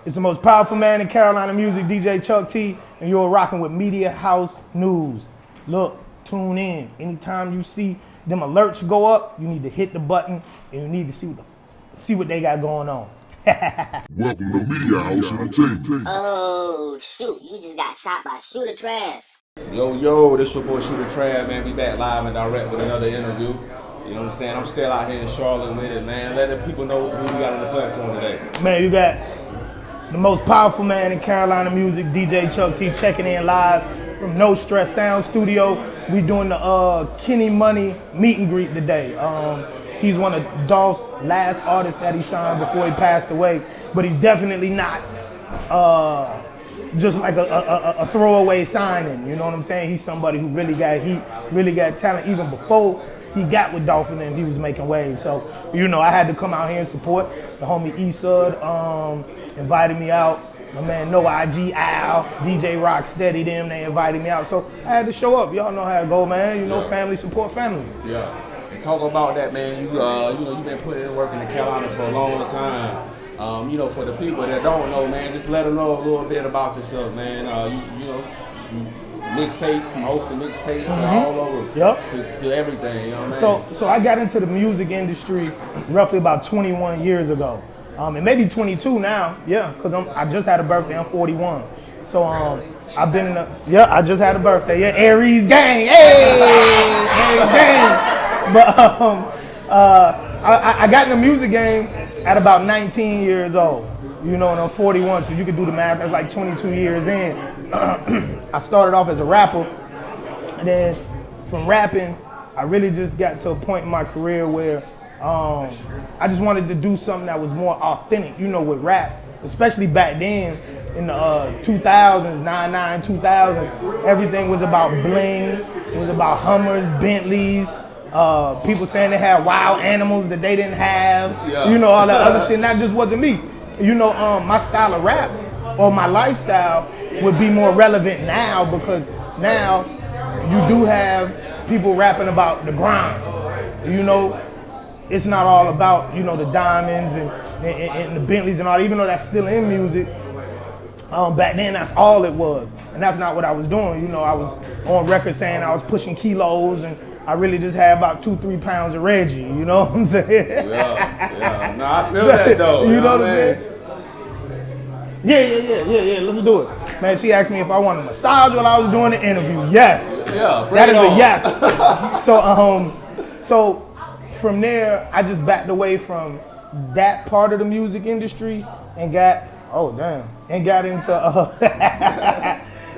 It's the most powerful man in Carolina music, DJ Chuck T, and you're rocking with Media House News. Look, tune in. Anytime you see them alerts go up, you need to hit the button and you need to see what they got going on. Welcome to Media House Entertainment. Oh, shoot. You just got shot by Shooter Trav. Yo, this your boy Shooter Trav, man. We back live and direct with another interview. You know what I'm saying? I'm still out here in Charlotte with it, man. Let the people know who we got on the platform today. Man, you got the most powerful man in Carolina music, DJ Chuck T, checking in live from No Stress Sound Studio. We doing the Kenny Money meet and greet today. He's one of Dolph's last artists that he signed before he passed away, but he's definitely not just like a throwaway signing. You know what I'm saying? He's somebody who really got heat, really got talent. Even before he got with Dolph and he was making waves. So, you know, I had to come out here and support the homie Esud. Invited me out. My man No IG Al, DJ Rocksteady, them, they invited me out. So I had to show up. Y'all know how it go, man. You know, family support family. Yeah. And talk about that, man. You you've been putting in work in the Carolina for a long time. You know, for the people that don't know, man, just let them know a little bit about yourself, man. You mixtape, from hosting mixtapes to all over, to everything, you know what I mean? So I got into the music industry roughly about 21 years ago. And maybe 22 now, yeah, because I just had a birthday, I'm 41. So I've been in I just had a birthday, yeah, Aries gang, hey, Aries gang. But I got in the music game at about 19 years old, you know, and I'm 41, so you can do the math, that's like 22 years in. I started off as a rapper, and then from rapping, I really just got to a point in my career where I just wanted to do something that was more authentic, you know, with rap, especially back then in the 2000s, 99, 2000, everything was about bling, it was about Hummers, Bentleys, people saying they had wild animals that they didn't have, you know, all that other shit, and that just wasn't me. You know, my style of rap or my lifestyle would be more relevant now because now you do have people rapping about the grind, you know. It's not all about, you know, the diamonds and the Bentleys and all, even though that's still in music. Back then, that's all it was. And that's not what I was doing. You know, I was on record saying I was pushing kilos and I really just had about 2-3 pounds of Reggie, you know what I'm saying? Yeah. No, I feel that though. You know what I'm saying? Yeah, let's do it. Man, she asked me if I wanted a massage while I was doing the interview. Yes. Yeah, that is a yes. So from there, I just backed away from that part of the music industry and got into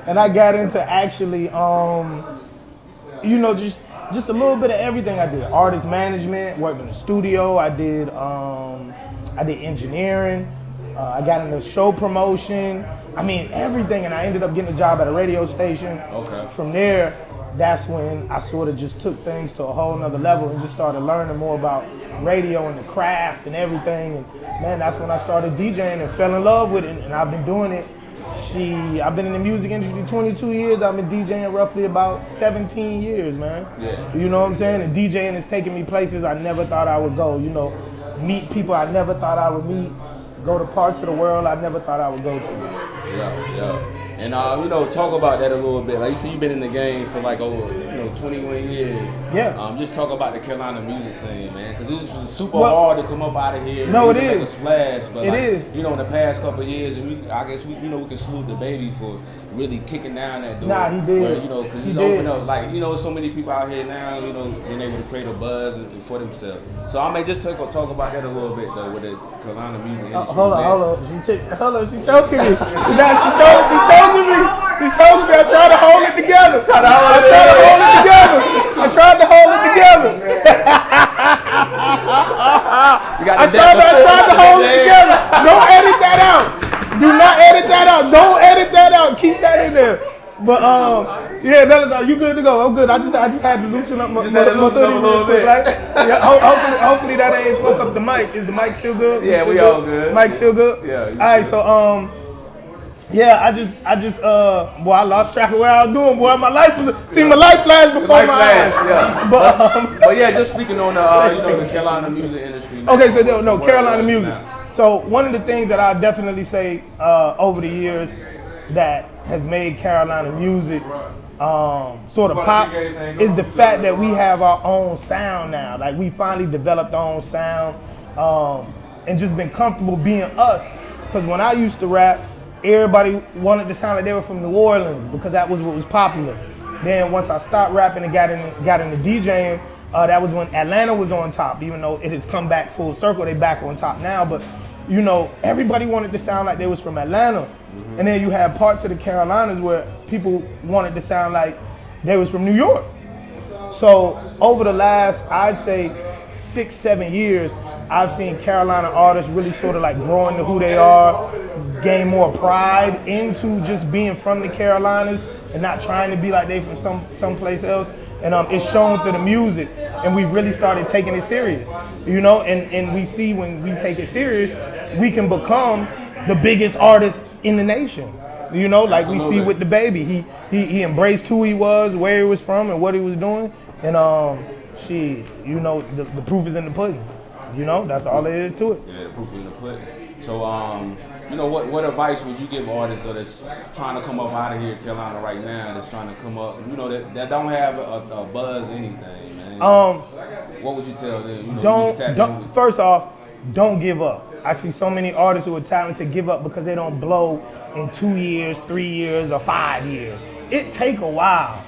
and I got into actually you know, just a little bit of everything. I did artist management, worked in the studio, I did engineering, I got into show promotion, I mean everything, and I ended up getting a job at a radio station. Okay. From there, that's when I sort of just took things to a whole nother level and just started learning more about radio and the craft and everything. And man, that's when I started DJing and fell in love with it. And I've been doing it. I've been in the music industry 22 years. I've been DJing roughly about 17 years, man. Yeah. You know what I'm saying? And DJing has taken me places I never thought I would go. You know, meet people I never thought I would meet, go to parts of the world I never thought I would go to. Yeah. And you know, talk about that a little bit. Like you said, you've been in the game for like over 21 years. Yeah. Just talk about the Carolina music scene, man, because it's super hard to come up out of here. No, and it make is. a splash, but It is. You know, in the past couple of years, and I guess we can salute the baby for really kicking down that door. Nah, he did. Where, you know, because he's opened up. Like, you know, so many people out here now, you know, being able to create a buzz for themselves. So I may just talk about that a little bit though with the Carolina music industry. Hold on. She choking me. She choking me. I tried to hold it together. I tried to hold it together. I tried to hold it together. Don't edit that out. Do not edit that out. Don't edit that out. Keep that in there. But yeah, no, you good to go. I'm good. I just had to loosen up my a little bit. Right? Yeah, hopefully that ain't fuck up the mic. Is the mic still good? Yeah, we all good. Mic still good? Yeah. All right, so yeah, I just boy, I lost track of what I was doing. Boy, my life flashed before my eyes. Yeah. But yeah, just speaking on the the Carolina music industry. Okay, so no, Carolina music. So one of the things that I definitely say over the years that has made Carolina music sort of pop is the fact that we have our own sound now. Like we finally developed our own sound and just been comfortable being us. Because when I used to rap, everybody wanted to sound like they were from New Orleans because that was what was popular. Then once I stopped rapping and got into DJing, that was when Atlanta was on top. Even though it has come back full circle, they back on top now. But you know, everybody wanted to sound like they was from Atlanta. And then you had parts of the Carolinas where people wanted to sound like they was from New York. So over the last, I'd say 6-7 years, I've seen Carolina artists really sort of like grow into who they are, gain more pride into just being from the Carolinas and not trying to be like they from someplace else. And it's shown through the music, and we've really started taking it serious, you know. And we see when we take it serious, we can become the biggest artist in the nation, you know. Like we see with the baby, he embraced who he was, where he was from, and what he was doing. And you know, the proof is in the pudding. You know, that's all there is to it. Yeah, the proof is in the pudding. So you know, what advice would you give artists that's trying to come up out of here, Carolina, right now, that's trying to come up, you know, that don't have a buzz, anything, man? What would you tell them? You know, don't first off, don't give up. I see so many artists who are talented give up because they don't blow in 2 years, 3 years, or 5 years. It take a while.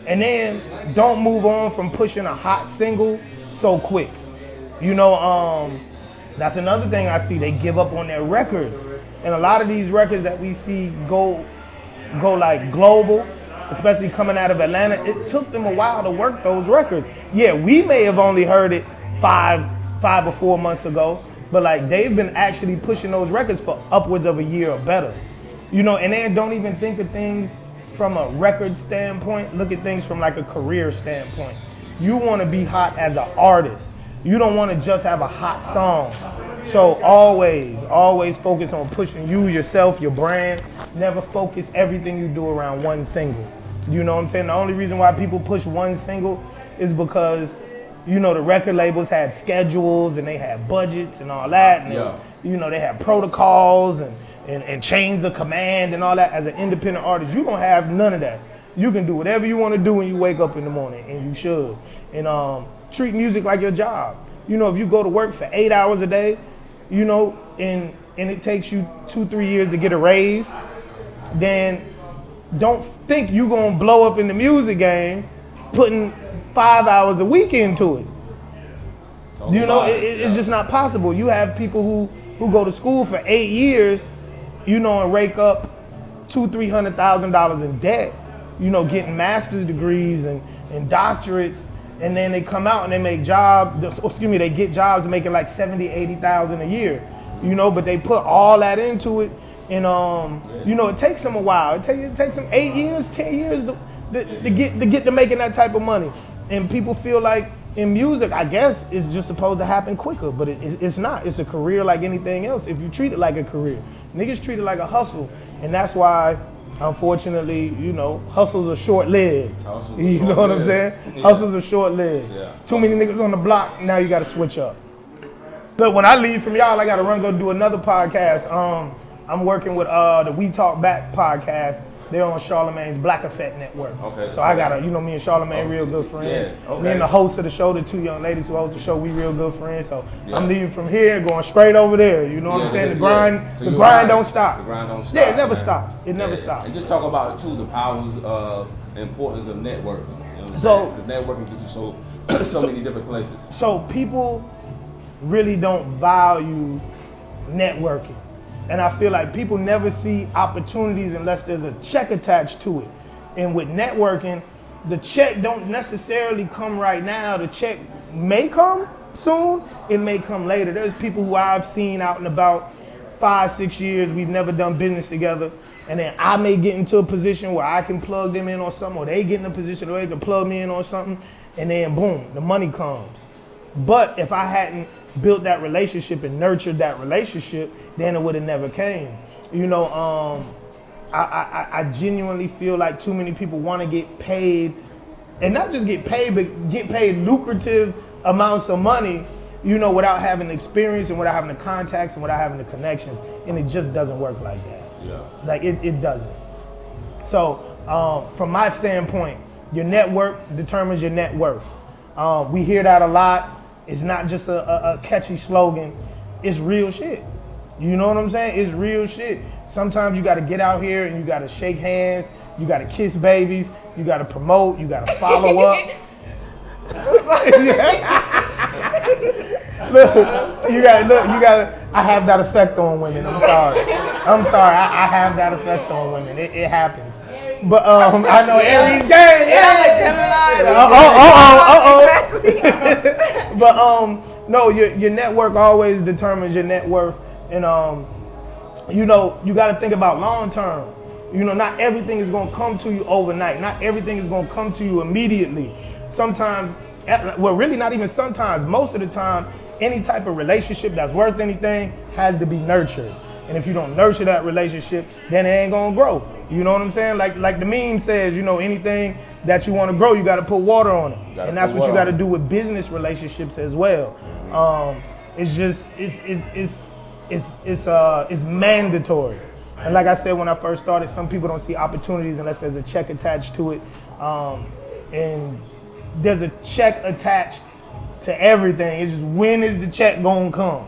And then don't move on from pushing a hot single so quick. You know, that's another thing I see. They give up on their records. And a lot of these records that we see go like global, especially coming out of Atlanta, it took them a while to work those records. Yeah, we may have only heard it five or 4 months ago, but like they've been actually pushing those records for upwards of a year or better. You know, and they don't even think of things from a record standpoint. Look at things from like a career standpoint. You want to be hot as an artist. You don't want to just have a hot song. So always focus on pushing you, yourself, your brand. Never focus everything you do around one single. You know what I'm saying? The only reason why people push one single is because, you know, the record labels had schedules and they had budgets and all that. And you know, they had protocols and chains of command and all that. As an independent artist, you don't have none of that. You can do whatever you want to do when you wake up in the morning, and you should. And treat music like your job. You know, if you go to work for 8 hours a day, you know, and it takes you 2-3 years to get a raise, then don't think you're gonna blow up in the music game putting 5 hours a week into it. You know, it's just not possible. You have people who go to school for 8 years, you know, and rake up $200,000-$300,000 in debt, you know, getting master's degrees and doctorates. And then they come out and they make they get jobs making like $70,000, $80,000 a year, you know, but they put all that into it. And, you know, it takes them a while. It takes them 8 years, 10 years to get to making that type of money. And people feel like in music, I guess, it's just supposed to happen quicker, but it's not. It's a career like anything else if you treat it like a career. Niggas treat it like a hustle. And that's why, unfortunately, you know, hustles are short-lived. You know what I'm saying? Yeah. Hustles are short-lived. Yeah. Too many niggas on the block, now you gotta switch up. Look, when I leave from y'all, I gotta go do another podcast. I'm working with the We Talk Back podcast. They're on Charlamagne's Black Effect Network. Okay. So I gotta, you know, me and Charlamagne real good friends. Yeah. Okay. Me and the host of the show, the two young ladies who host the show, we real good friends. So I'm leaving from here, going straight over there. You know what I'm saying? The grind, so the grind don't stop. The grind don't stop. Yeah, it never stops. It never stops. And just talk about too the powers, importance of networking. You know what I'm saying? Because networking gets you so many different places. So people really don't value networking. And I feel like people never see opportunities unless there's a check attached to it. And with networking, the check don't necessarily come right now. The check may come soon, it may come later. There's people who I've seen out and about 5-6 years, we've never done business together. And then I may get into a position where I can plug them in on something, or they get in a position where they can plug me in on something, and then boom, the money comes. But if I hadn't built that relationship and nurtured that relationship, then it would have never came. You know, I genuinely feel like too many people want to get paid, and not just get paid, but get paid lucrative amounts of money you know, without having the experience and without having the contacts and without having the connections, and it just doesn't work like that. Yeah. Like it doesn't. So from my standpoint, your network determines your net worth. We hear that a lot. It's not just a catchy slogan. It's real shit. You know what I'm saying? It's real shit. Sometimes you got to get out here and you got to shake hands. You got to kiss babies. You got to promote. You got to follow up. Look, you got. I have that effect on women. I'm sorry. I have that effect on women. It happens. But I know Aries gang. But no, your network always determines your net worth, and you know, you got to think about long term. You know, not everything is going to come to you overnight. Not everything is going to come to you immediately. Sometimes, well, really not even sometimes. Most of the time, any type of relationship that's worth anything has to be nurtured. And if you don't nurture that relationship, then it ain't gonna grow. You know what I'm saying? Like the meme says, you know, anything that you want to grow, you got to put water on it. And that's what you got to do with business relationships as well. It's just it's mandatory. And like I said when I first started, some people don't see opportunities unless there's a check attached to it. And there's a check attached to everything. It's just, when is the check gonna come?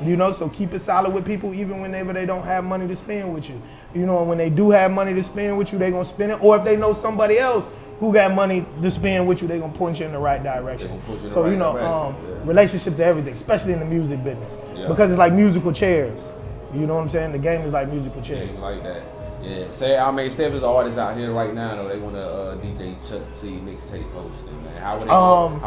You know, so keep it solid with people even whenever they don't have money to spend with you. You know, and when they do have money to spend with you, they gonna spend it. Or if they know somebody else who got money to spend with you, they gonna point you in the right direction. So you know, relationships are everything, especially in the music business, because it's like musical chairs. You know what I'm saying? The game is like musical chairs. Yeah, like that. Yeah. Say if there's artists out here right now, though, they want to DJ Chuck C mixtape hosting, man. How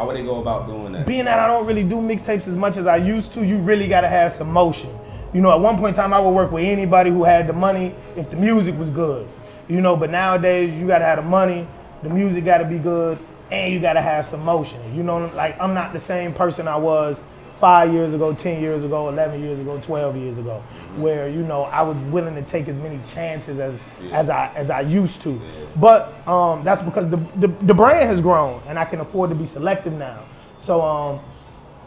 would they go about doing that? Being that I don't really do mixtapes as much as I used to, you really got to have some motion. You know, at one point in time, I would work with anybody who had the money if the music was good. You know, but nowadays, you got to have the money, the music got to be good, and you got to have some motion. You know, like I'm not the same person I was 5 years ago, 10 years ago, 11 years ago, 12 years ago. Where, you know, I was willing to take as many chances as I used to. But that's because the brand has grown and I can afford to be selective now. So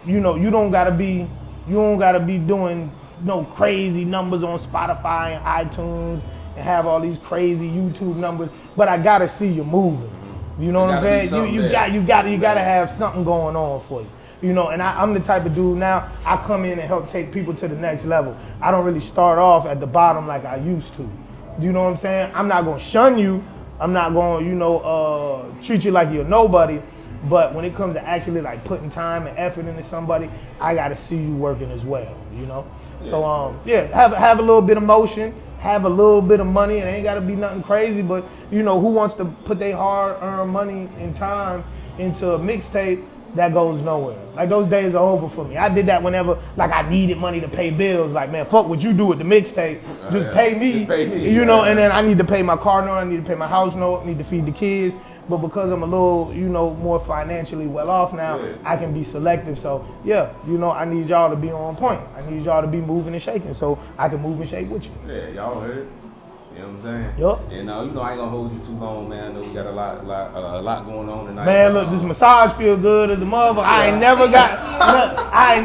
you know, you don't gotta be doing no crazy numbers on Spotify and iTunes and have all these crazy YouTube numbers, but I gotta see you moving. You know what I'm saying? You gotta have something going on for you. You know, and I'm the type of dude now, I come in and help take people to the next level. I don't really start off at the bottom like I used to. You know what I'm saying? I'm not gonna shun you. I'm not gonna, you know, treat you like you're nobody. But when it comes to actually like putting time and effort into somebody, I gotta see you working as well, you know? So have a little bit of motion, have a little bit of money. It ain't gotta be nothing crazy, but you know, who wants to put their hard-earned money and time into a mixtape that goes nowhere? Like, those days are over for me. I did that whenever, like, I needed money to pay bills. Like, man, fuck what you do with the mixtape. Just pay me. Just pay me, you know, and then I need to pay my car note, I need to pay my house note, I need to feed the kids. But because I'm a little, you know, more financially well off now, I can be selective. So, yeah, you know, I need y'all to be on point. I need y'all to be moving and shaking so I can move and shake with you. Yeah, y'all heard. You know what I'm saying? Yup. And you know, I ain't gonna hold you too long, man. I know we got a lot going on tonight. Man, look, this massage feel good as a motherfucker. I ain't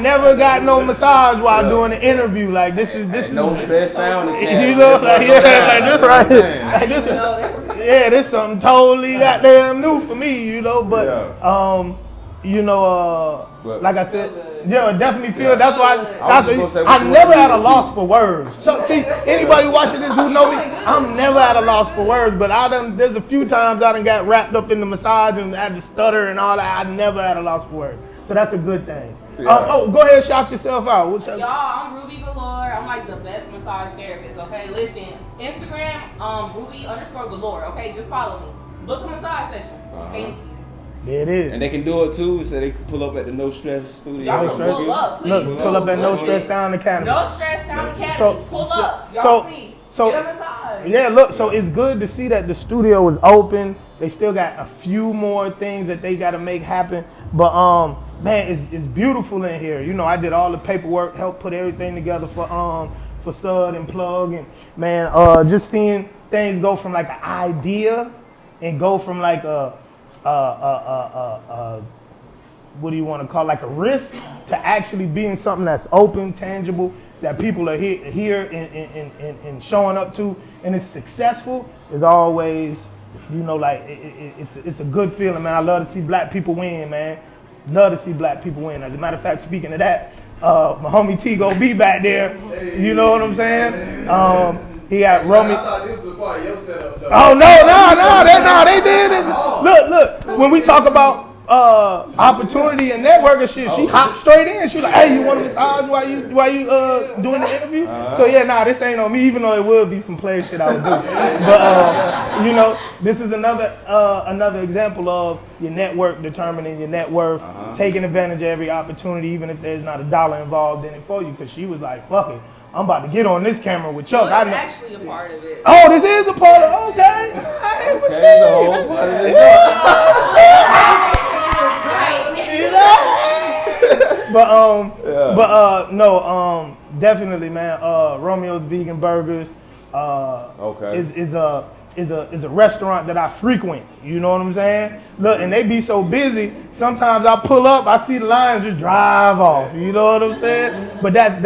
never got no massage while doing an interview. Like this is no stress sound. You know, like this right here. Like this, this something totally goddamn new for me. You know, but you know, like I said, definitely feel. That's why I never had a loss for words. Chuck T, anybody watching this who know me, I'm never at a loss for words. But there's a few times I done got wrapped up in the massage and had to stutter and all that. I never had a loss for words, so that's a good thing. Go ahead, shout yourself out. Y'all, I'm Ruby Galore. I'm like the best massage therapist. Okay, listen, Instagram, Ruby_Galore. Okay, just follow me. Book a massage session. Thank you. There it is. And they can do it too, so they can pull up at the No Stress studio. Y'all can pull up, please. Look, pull up at No Stress Sound Academy. No Stress Sound Academy. Pull up. Y'all see. Get a massage. Yeah, look, so it's good to see that the studio is open. They still got a few more things that they got to make happen. But, man, it's beautiful in here. You know, I did all the paperwork, helped put everything together for Sud and Plug. And, man, just seeing things go from, like, an idea and go from, like, what do you want to call, like a risk to actually being something that's open, tangible, that people are here and showing up to, and it's successful, is always, you know, like it's a good feeling, man. I love to see black people win, man. Love to see black people win. As a matter of fact, speaking of that, my homie T go be back there. You know what I'm saying? He got Romy. I thought this was part of your setup, though. Oh no, they did it. Look, when we talk about opportunity and networking shit, she hopped straight in. She was like, hey, you want to massage while you doing the interview? So yeah, this ain't on me, even though it would be some play shit I would do. But you know, this is another example of your network determining your net worth, taking advantage of every opportunity, even if there's not a dollar involved in it for you. Because she was like, fuck it, I'm about to get on this camera with Chuck. Well, it's actually a part of it. Oh, this is a part of okay. Hey, but no, definitely, man. Romeo's Vegan Burgers is a restaurant that I frequent. You know what I'm saying? Look, and they be so busy. Sometimes I pull up, I see the lines just drive off. You know what I'm saying? But that's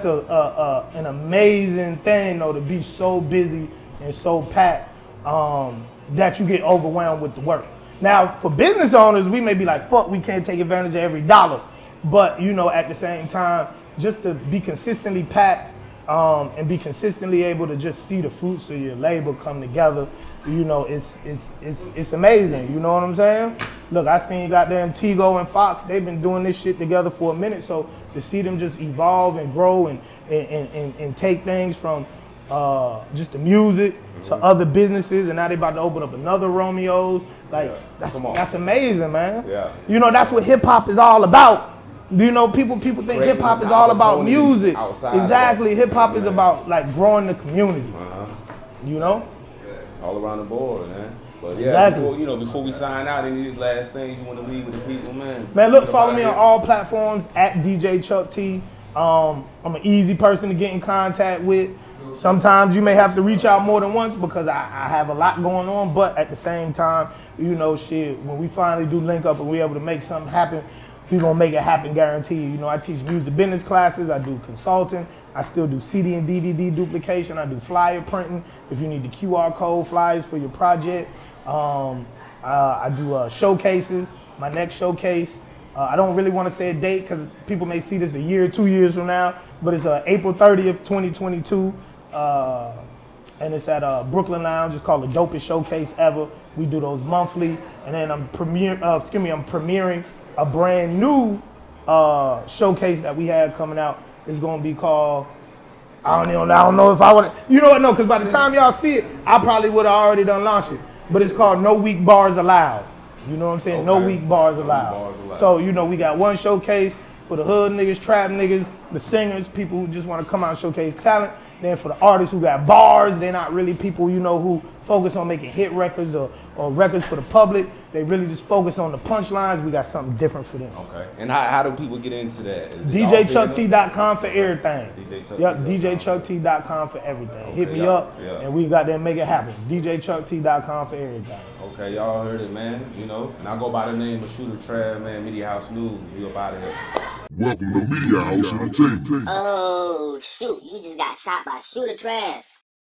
an amazing thing, though, to be so busy and so packed that you get overwhelmed with the work. Now, for business owners, we may be like, fuck, we can't take advantage of every dollar. But, you know, at the same time, just to be consistently packed and be consistently able to just see the fruits of your labor come together, you know, it's amazing. You know what I'm saying? Look, I seen goddamn Tigo and Fox, they've been doing this shit together for a minute. So to see them just evolve and grow and take things from just the music to other businesses, and now they about to open up another Romeo's. Like, that's amazing, man. Yeah. You know, that's what hip hop is all about. You know, people think hip hop is all about music. Exactly. Hip hop is about like growing the community. You know? All around the board, man. But yeah, Exactly. before we sign out, any last things you want to leave with the people, man? Man, look, follow me on all platforms at DJ Chuck T. I'm an easy person to get in contact with. Sometimes you may have to reach out more than once because I have a lot going on, but at the same time, you know, shit, when we finally do link up and we're able to make something happen, we're gonna make it happen, guarantee you. You know, I teach music business classes, I do consulting, I still do CD and DVD duplication, I do flyer printing. If you need the QR code flyers for your project, I do showcases. My next showcase, I don't really want to say a date because people may see this a year, 2 years from now, but it's April 30th, 2022. And it's at Brooklyn Lounge. It's called the Dopest Showcase Ever. We do those monthly, and then I'm premiering a brand new showcase that we have coming out. It's gonna be called, I don't know if I would, you know what? No, because by the time y'all see it, I probably would have already done launched it. But it's called No Weak Bars Allowed. You know what I'm saying? Okay. No weak bars allowed. So, you know, we got one showcase for the hood niggas, trap niggas, the singers, people who just want to come out and showcase talent. Then for the artists who got bars, they're not really people, you know, who focus on making hit records or records for the public. They really just focus on the punchlines. We got something different for them. Okay. And how do people get into that? DJChuckT.com for everything. DJChuckT. Yep, DJChuckT.com for everything. Okay, hit me up, and we got to make it happen. DJChuckT.com for everything. Okay, y'all heard it, man. You know, and I go by the name of Shooter Trav, man. Media House News. We up out of here. Welcome to Media House Entertainment. Oh, shoot. You just got shot by Shooter Trav.